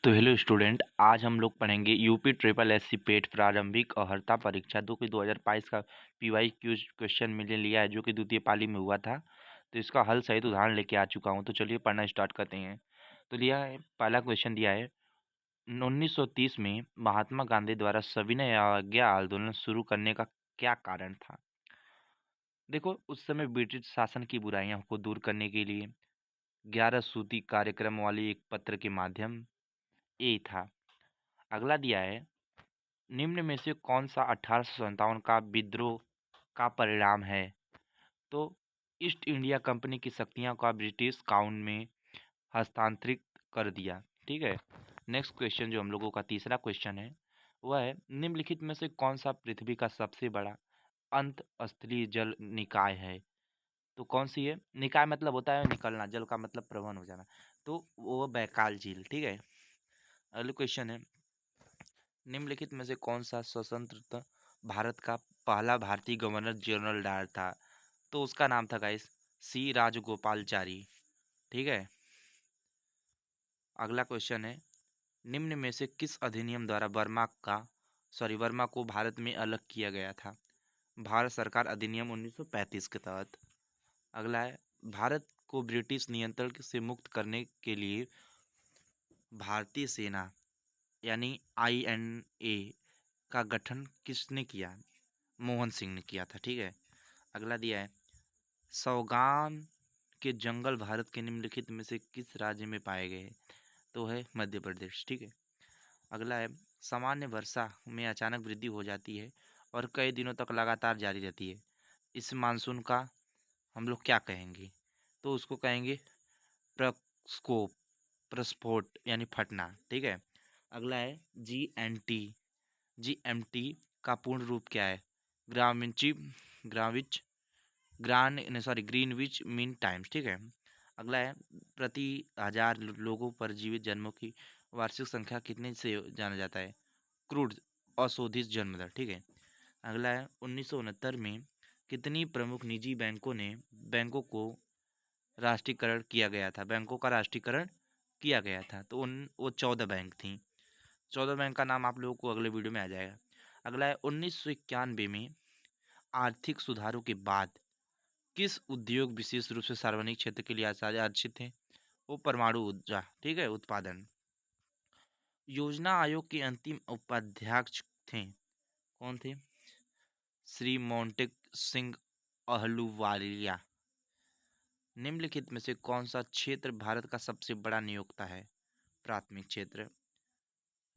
तो hello student, आज हम लोग पढ़ेंगे यूपी ट्रिपल एससी पेट प्रारंभिक अर्हता परीक्षा 2022 का पीवाई क्यूज क्वेश्चन मैंने लिया है जो कि द्वितीय पाली में हुआ था। तो इसका हल सहित उदाहरण लेके आ चुका हूँ। तो चलिए पढ़ना स्टार्ट करते हैं। तो लिया है, पहला क्वेश्चन दिया है, 1930 में महात्मा गांधी द्वारा सविनय अवज्ञा आंदोलन शुरू करने का क्या कारण था। देखो, उस समय ब्रिटिश शासन की बुराइयों को दूर करने के लिए 11 सूत्री कार्यक्रम वाली एक पत्र के माध्यम ए था। अगला दिया है, निम्न में से कौन सा 1857 का विद्रोह का परिणाम है। तो ईस्ट इंडिया कंपनी की शक्तियों का ब्रिटिश काउन में हस्तांतरित कर दिया। ठीक है। नेक्स्ट क्वेश्चन जो हम लोगों का तीसरा क्वेश्चन है वह है, निम्नलिखित में से कौन सा पृथ्वी का सबसे बड़ा अंत स्थलीय जल निकाय है। तो कौन सी है, निकाय मतलब होता है निकलना, जल का मतलब प्रवहन हो जाना, तो वो बैकाल झील। ठीक है। अगला क्वेश्चन है, निम्नलिखित में से कौन सा स्वतंत्र भारत का पहला भारतीय गवर्नर जनरल डायर था। तो उसका नाम था गाइस सी राजगोपालचारी। ठीक है। अगला क्वेश्चन है, निम्न में से किस अधिनियम द्वारा वर्मा को भारत में अलग किया गया था। भारत सरकार अधिनियम 1935 के तहत। अगला है, भारत को ब्रिटिश नियंत्रण से मुक्त करने के लिए भारतीय सेना यानी INA का गठन किसने किया। मोहन सिंह ने किया था। ठीक है। अगला दिया है, सौगान के जंगल भारत के निम्नलिखित में से किस राज्य में पाए गए हैं। तो है मध्य प्रदेश। ठीक है। अगला है, सामान्य वर्षा में अचानक वृद्धि हो जाती है और कई दिनों तक लगातार जारी रहती है, इस मानसून का हम लोग क्या कहेंगे। तो उसको कहेंगे प्रस्कोप, प्रस्फोट यानी फटना। ठीक है। अगला है, GNT, GMT का पूर्ण रूप क्या है। ग्रामिंची ग्राविच ग्रीनविच मीन टाइम्स। ठीक है। अगला है, प्रति 1000 लोगों पर जीवित जन्मों की वार्षिक संख्या कितने से जाना जाता है। क्रूड अशोधित जन्म दर। ठीक है। अगला है, 1969 में कितनी प्रमुख निजी बैंकों को राष्ट्रीयकरण किया गया था। बैंकों का राष्ट्रीयकरण किया गया था। तो वो 14 बैंक थी। 14 बैंक का नाम आप लोगों को अगले वीडियो में आ जाएगा। अगला है, 1991 में आर्थिक सुधारों के बाद किस उद्योग विशेष रूप से सार्वजनिक क्षेत्र के लिए आरक्षित थे। वो परमाणु ऊर्जा। ठीक है, उत्पादन। योजना आयोग के अंतिम उपाध्यक्ष थे, कौन थे। श्री मोंटेक सिंह अहलूवालिया। निम्नलिखित में से कौन सा क्षेत्र भारत का सबसे बड़ा नियोक्ता है। प्राथमिक क्षेत्र।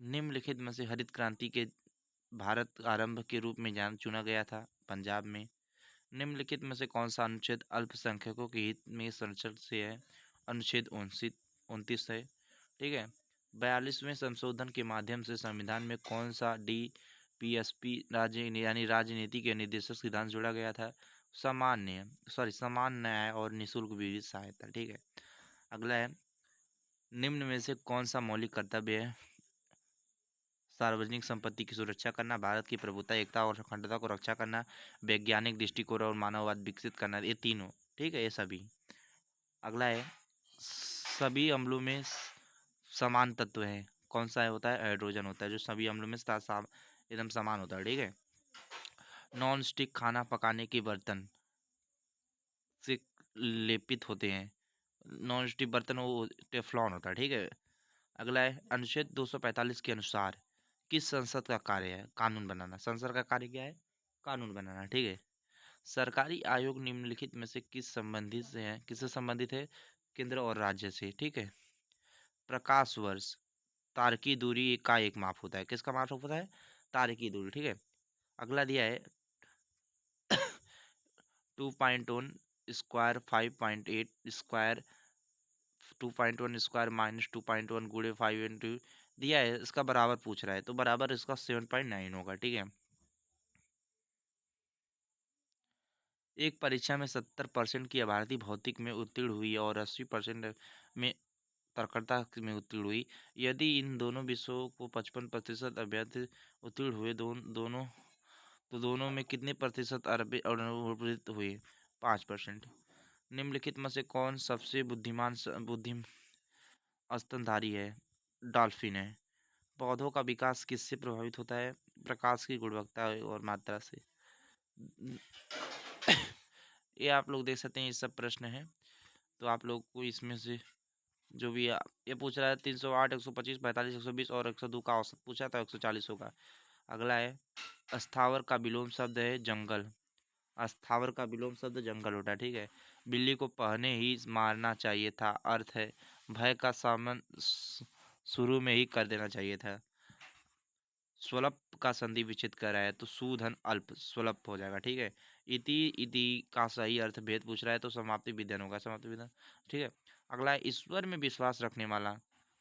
निम्नलिखित में से हरित क्रांति के भारत आरंभ के रूप में चुना गया था। पंजाब में। निम्नलिखित में से कौन सा अनुच्छेद अल्पसंख्यकों के हित में संरक्षण से है। अनुच्छेद 29 है। ठीक है। 42वें संशोधन के माध्यम से संविधान में कौन सा DPSP यानी राजनीति के निर्देशक सिद्धांत जोड़ा गया था। समान न्याय और निःशुल्क वित्तीय सहायता। ठीक है। अगला है, निम्न में से कौन सा मौलिक कर्तव्य है। सार्वजनिक संपत्ति की सुरक्षा करना, भारत की प्रभुता, एकता और अखंडता को रक्षा करना, वैज्ञानिक दृष्टिकोण और मानववाद विकसित करना। ये तीनों। ठीक है, ये सभी। अगला है, सभी अम्लों में समान तत्व है, कौन सा होता है। हाइड्रोजन होता है, जो सभी अम्लों में एकदम समान होता है। ठीक है। नॉन स्टिक खाना पकाने के बर्तन से लेपित होते हैं। नॉन स्टिक बर्तन वो टेफ्लॉन होता है। ठीक है। अगला है, अनुच्छेद 245 के अनुसार किस संसद का कार्य है। कानून बनाना। संसद का कार्य क्या है, कानून बनाना। ठीक है। सरकारी आयोग निम्नलिखित में से किससे संबंधित है। केंद्र और राज्य से। ठीक है। प्रकाश वर्ष तारकी दूरी का एक माप होता है, किसका माप होता है, तारकी दूरी। ठीक है। अगला दिया है 2.1 स्क्वायर 5.8 स्क्वायर 2.1 स्क्वायर माइनस 2.1 गुणे 5 इंटू दिया है, इसका बराबर पूछ रहा है, तो बराबर इसका 7.9 होगा। ठीक है। एक परीक्षा में 70% की आबादी भौतिक में उत्तीर्ण हुई और 80% में तर्कता में उत्तीर्ण हुई। यदि इन दोनों विषयों को 55% अभ्यर्थी उत्तीर्ण हुए, दोनों में कितने प्रतिशत अरबी अनुत्तीर्ण हुए। 5%। निम्नलिखित में से कौन सबसे बुद्धिमान स्तनधारी है। डॉल्फिन है। पौधों का विकास किससे प्रभावित होता है? प्रकाश की गुणवत्ता और मात्रा से। ये आप लोग देख सकते हैं, ये सब प्रश्न है। तो आप लोग को इसमें से जो भी ये पूछ रहा है 308, 125, 45, 120 और 102 का औसत पूछा तो 140 होगा। अगला है अस्थावर का विलोम शब्द है जंगल। अस्थावर का विलोम शब्द जंगल होता है, ठीक है। बिल्ली को पहने ही मारना चाहिए था, अर्थ है भय का सामन शुरू में ही कर देना चाहिए था। स्वल्प का संधि विच्छेद कर रहा है तो सूधन अल्प स्वल्प हो जाएगा, ठीक है। इति इति का सही अर्थ भेद पूछ रहा है तो समाप्ति विधान होगा, समाप्ति विधान, ठीक है। अगला है ईश्वर में विश्वास रखने वाला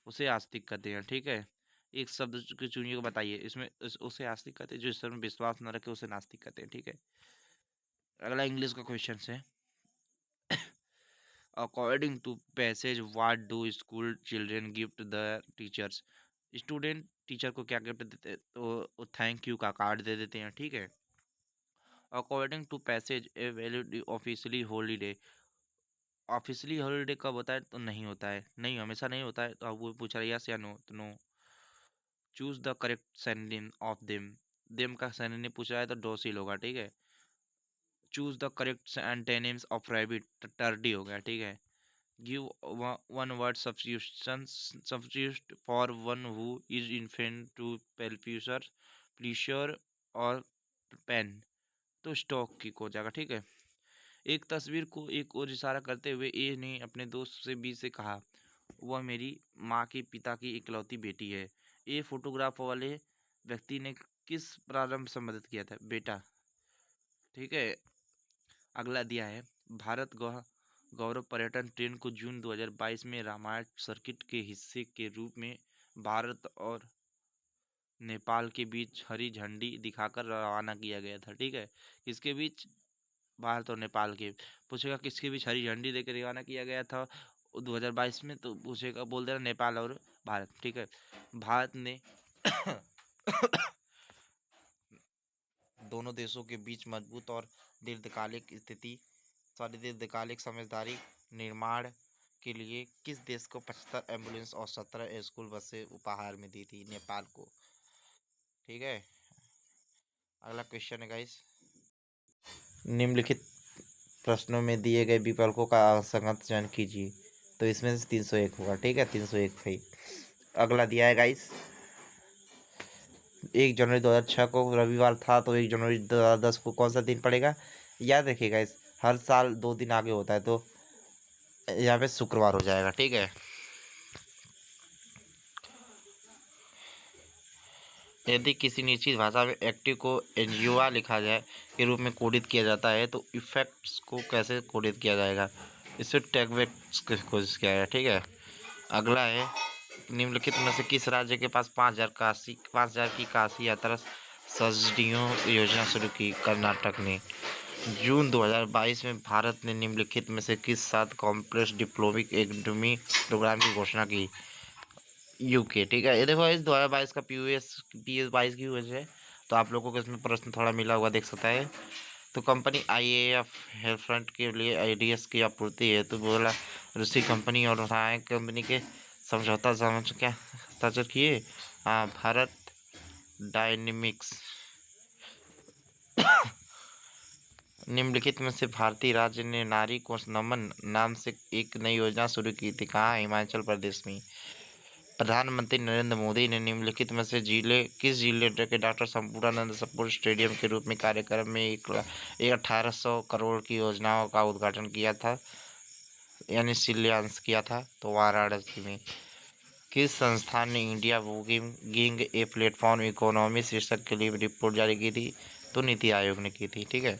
उसे आस्तिक कहते हैं, ठीक है। एक शब्द के चुनिए को बताइए, इसमें उसे आस्तिक कहते हैं, जो ईश्वर में विश्वास न रखे उसे नास्तिक कहते हैं, ठीक है। अगला इंग्लिश का क्वेश्चन है, according to passage what do school children gift the teachers. Student teacher को क्या गिफ्ट देते हैं? तो थैंक यू का कार्ड दे देते हैं, ठीक है। According to passage a valid officially holiday. Officially holiday कब होता है? तो नहीं होता है, नहीं, हमेशा नहीं होता है। तो अब वो पूछ रहा है यस या नो, तो no. Choose the correct synonym of them का सिनोनिम पूछ रहा है तो डोसिल होगा, ठीक है। Choose the correct antonyms of rabbit, tardy हो गया, ठीक है। Give one word substitute for one who is infant to pleasure, pleasure और पेन, तो स्टॉक किक हो जाएगा, ठीक है। एक तस्वीर को एक और इशारा करते हुए ए ने अपने दोस्त से बी से कहा, वह मेरी माँ के पिता की इकलौती बेटी है। ए फोटोग्राफ वाले व्यक्ति ने किस प्रारंभ संबोधित किया था? बेटा, ठीक है। अगला दिया है भारत गौरव पर्यटन ट्रेन को जून 2022 में रामायण सर्किट के हिस्से के रूप में भारत और नेपाल के बीच हरी झंडी दिखाकर रवाना किया गया था, ठीक है। किसके बीच? भारत और नेपाल के। पूछेगा किसके बीच हरी झंडी देकर रवाना किया गया था 2022 में, तो पूछेगा, बोल देना नेपाल और भारत, ठीक है। भारत ने दोनों देशों के बीच मजबूत और दीर्घकालिक समझदारी निर्माण के लिए किस देश को 75 एम्बुलेंस और 17 स्कूल बसें उपहार में दी थी? नेपाल को, ठीक है। अगला क्वेश्चन है गाइस, निम्नलिखित प्रश्नों में दिए गए विकल्पों का असंगत चयन कीजिए। तो इसमें से 301 होगा, ठीक है, 301 भाई। अगला दिया है गाइस, 1 जनवरी 2006 को रविवार था तो 1 जनवरी 2010 को कौन सा दिन पड़ेगा? याद रखिएगा, इस हर साल 2 दिन आगे होता है, तो यहाँ पे शुक्रवार हो जाएगा, ठीक है। यदि किसी निश्चित भाषा में एक्टिव को एनजीओआ लिखा जाए के रूप में कोडित किया जाता है तो इफेक्ट्स को कैसे कोडित किया जाएगा? इसे टैगबैक्स की कोशिश किया है, ठीक है। अगला है, निम्नलिखित में से किस राज्य के पास 5,000 की काशी यात्रा सब्सिडियों योजना शुरू की? कर्नाटक ने। जून 2022 में भारत ने निम्नलिखित में से किस साथ कॉम्प्लेक्स डिप्लोमिक एकेडमी प्रोग्राम की घोषणा की? यूके, ठीक है। ये देखो इस 2022 का पीएस 22 की वजह है, तो आप लोगों को इसमें प्रश्न थोड़ा मिला हुआ देख सकता है। तो कंपनी आईएएफ हेलफ्रंट के लिए आईडीएस की आपूर्ति है, तो बोला रूसी कंपनी और सहायक कंपनी के समझौता समझ क्या हस्ताक्षर किए? हाँ, भारत डायनेमिक्स। निम्नलिखित में से भारतीय राज्य ने नारी को नमन नाम से एक नई योजना शुरू की थी? कहाँ? हिमाचल प्रदेश में। प्रधानमंत्री नरेंद्र मोदी ने निम्नलिखित में से किस जिले के डॉक्टर संपूर्णानंद स्पोर्ट स्टेडियम के रूप में कार्यक्रम में 1800 करोड़ की योजनाओं का उद्घाटन किया था, यानी शिलान्यास किया था? तो वाराणसी में। किस संस्थान ने India booking a platform economy शीर्षक के लिए रिपोर्ट जारी की थी? तो नीति आयोग ने की थी, ठीक है।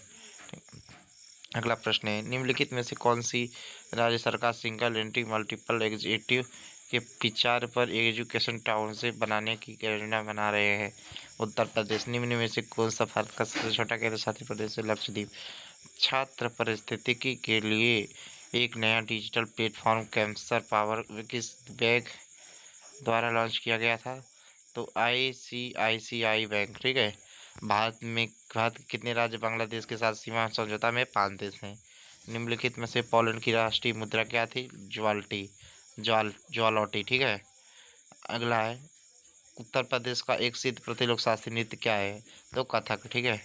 अगला प्रश्न है, निम्नलिखित में से कौन सी राज्य सरकार सिंगल एंट्री मल्टीपल एग्जीक्यूटिव के विचार पर एजुकेशन टाउनशिप बनाने की योजना बना रहे हैं? उत्तर प्रदेश। निम्न में से कौन सा भारत का सबसे छोटा केंद्र शासित प्रदेश है? लक्षद्वीप। छात्र पारिस्थितिकी के लिए एक नया डिजिटल प्लेटफॉर्म कैंपस पावर किस बैंक द्वारा लॉन्च किया गया था? तो आईसीआईसीआई बैंक, ठीक है। भारत के कितने राज्य बांग्लादेश के साथ सीमा समझौता में? 5 देश हैं। निम्नलिखित में से पोलैंड की राष्ट्रीय मुद्रा क्या थी? ज्वालोटी, ठीक है। अगला है उत्तर प्रदेश का एक सिद्ध प्रतिलोक शास्त्रीय नृत्य क्या है? तो कथक, ठीक है।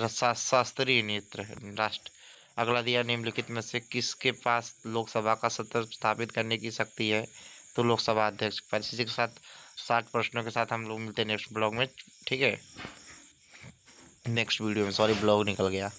शास्त्रीय नृत्य राष्ट्र। अगला दिया निम्नलिखित में से किसके पास लोकसभा का सत्र स्थापित करने की शक्ति है? तो लोकसभा अध्यक्ष पर। इसी के साथ 60 प्रश्नों के साथ हम लोग मिलते हैं नेक्स्ट ब्लॉग में, ठीक है, नेक्स्ट वीडियो में। सॉरी, ब्लॉग निकल गया।